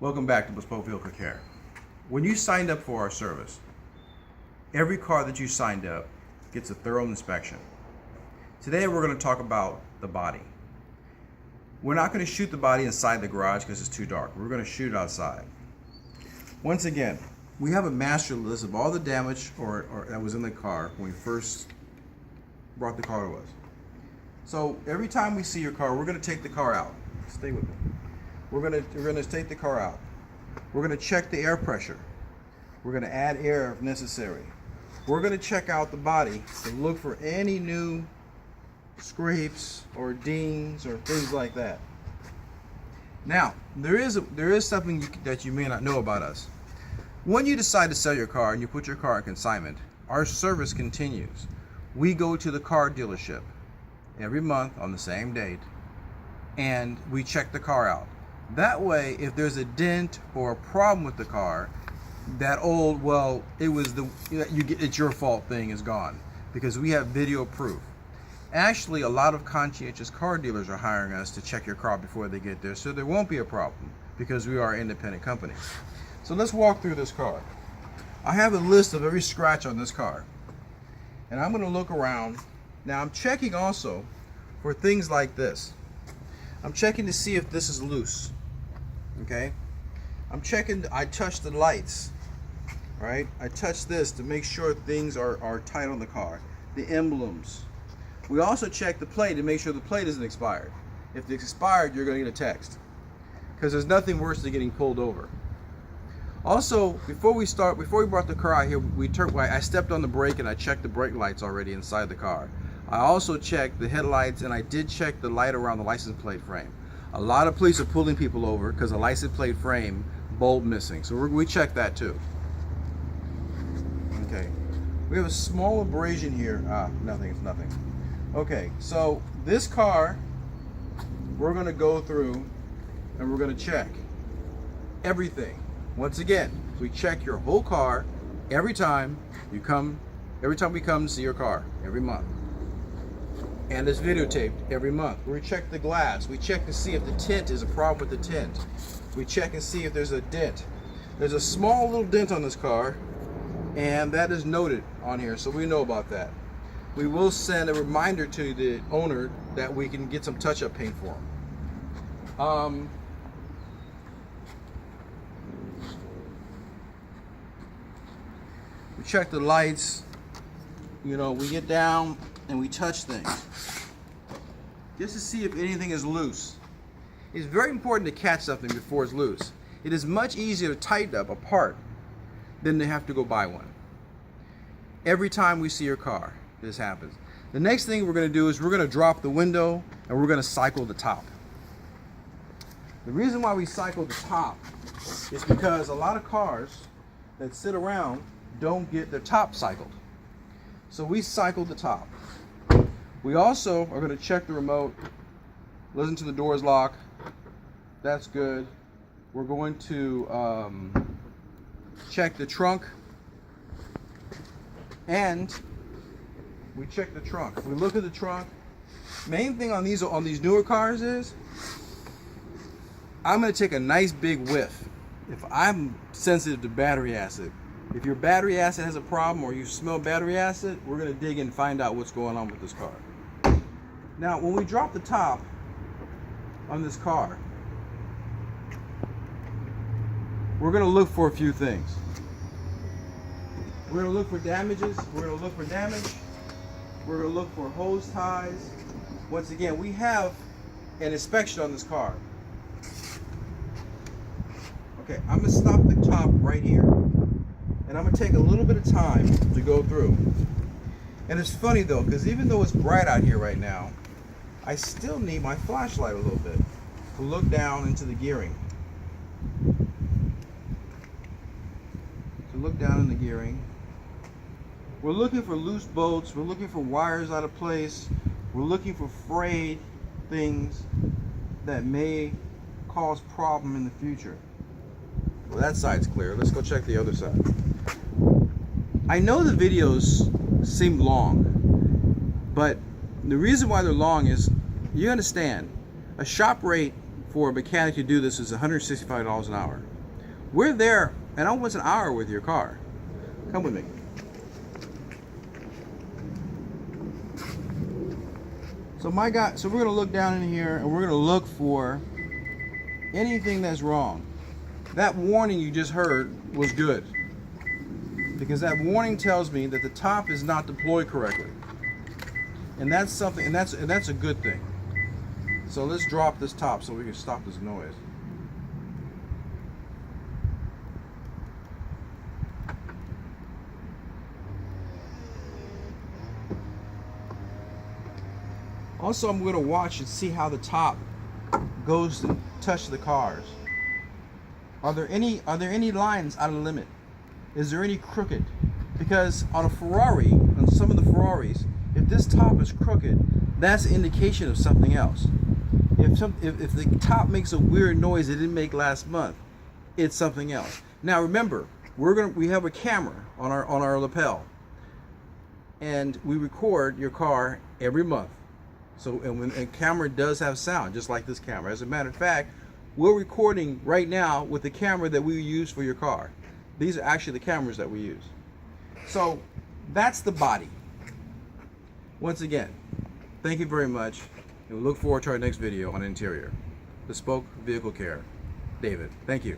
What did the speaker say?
Welcome back to Bespoke Vehicle Care. When you signed up for our service, every car that you signed up gets a thorough inspection. Today we're going to talk about the body. We're not going to shoot the body inside the garage because it's too dark. We're going to shoot it outside. Once again, we have a master list of all the damage or that was in the car when we first brought the car to us. So every time we see your car, we're going to take the car out. Stay with me. We're going to take the car out. We're going to check the air pressure. We're going to add air if necessary. We're going to check out the body to look for any new scrapes or dings or things like that. Now, there is something that you may not know about us. When you decide to sell your car and you put your car in consignment, our service continues. We go to the car dealership every month on the same date and we check the car out. That way, if there's a dent or a problem with the car, that old, well, it's your fault thing is gone because we have video proof. Actually, a lot of conscientious car dealers are hiring us to check your car before they get there, so there won't be a problem because we are an independent company. So let's walk through this car. I have a list of every scratch on this car, and I'm going to look around. Now I'm checking also for things like this. I'm checking to see if this is loose. Okay, I'm checking. I touch the lights, right? I touch this to make sure things are tight on the car. The emblems. We also check the plate to make sure the plate isn't expired. If it's expired, you're going to get a text because there's nothing worse than getting pulled over. Also, before we brought the car out here, I stepped on the brake and I checked the brake lights already inside the car. I also checked the headlights and I did check the light around the license plate frame. A lot of police are pulling people over because the license plate frame bulb missing. So we checked that too. Okay. We have a small abrasion here. Nothing, it's nothing. Okay, so this car, we're gonna go through and we're gonna check everything. Once again, we check your whole car every time we come to see your car, every month. And it's videotaped every month. We check the glass. We check to see if the tint is a problem with the tint. We check and see if there's a dent. There's a small little dent on this car, and that is noted on here, so we know about that. We will send a reminder to the owner that we can get some touch-up paint for him. We check the lights. You know, we get down and we touch things just to see if anything is loose. It's very important to catch something before it's loose. It is much easier to tighten up a part than to have to go buy one. Every time we see your car, this happens. The next thing we're going to do is we're going to drop the window and we're going to cycle the top. The reason why we cycle the top is because a lot of cars that sit around don't get their top cycled. So we cycle the top. We also are going to check the remote, listen to the doors lock. That's good. We're going to check the trunk, and we check the trunk. We look at the trunk. Main thing on these newer cars is I'm going to take a nice big whiff. If I'm sensitive to battery acid, if your battery acid has a problem or you smell battery acid, we're going to dig in and find out what's going on with this car. Now, when we drop the top on this car, we're going to look for a few things. We're going to look for damages. We're going to look for damage. We're going to look for hose ties. Once again, we have an inspection on this car. Okay, I'm going to stop the top right here. And I'm going to take a little bit of time to go through. And it's funny though, because even though it's bright out here right now, I still need my flashlight a little bit to look down into the gearing. To look down in the gearing. We're looking for loose bolts. We're looking for wires out of place. We're looking for frayed things that may cause problem in the future. Well, that side's clear. Let's go check the other side. I know the videos seem long, but the reason why they're long is, you understand, a shop rate for a mechanic to do this is $165 an hour. We're there in almost an hour with your car. Come with me. So we're gonna look down in here and we're gonna look for anything that's wrong. That warning you just heard was good, because that warning tells me that the top is not deployed correctly, and that's something, and that's a good thing. So let's drop this top so we can stop this noise. Also, I'm going to watch and see how the top goes to touch the cars. Are there any lines out of limit? Is there any crooked? Because on a Ferrari, on some of the Ferraris, if this top is crooked, that's an indication of something else. If the top makes a weird noise it didn't make last month, it's something else. Now remember, we have a camera on our lapel, and we record your car every month. So, and a camera does have sound, just like this camera. As a matter of fact, we're recording right now with the camera that we use for your car. These are actually the cameras that we use. So, that's the body. Once again, thank you very much, and we look forward to our next video on interior. Bespoke Vehicle Care. David, thank you.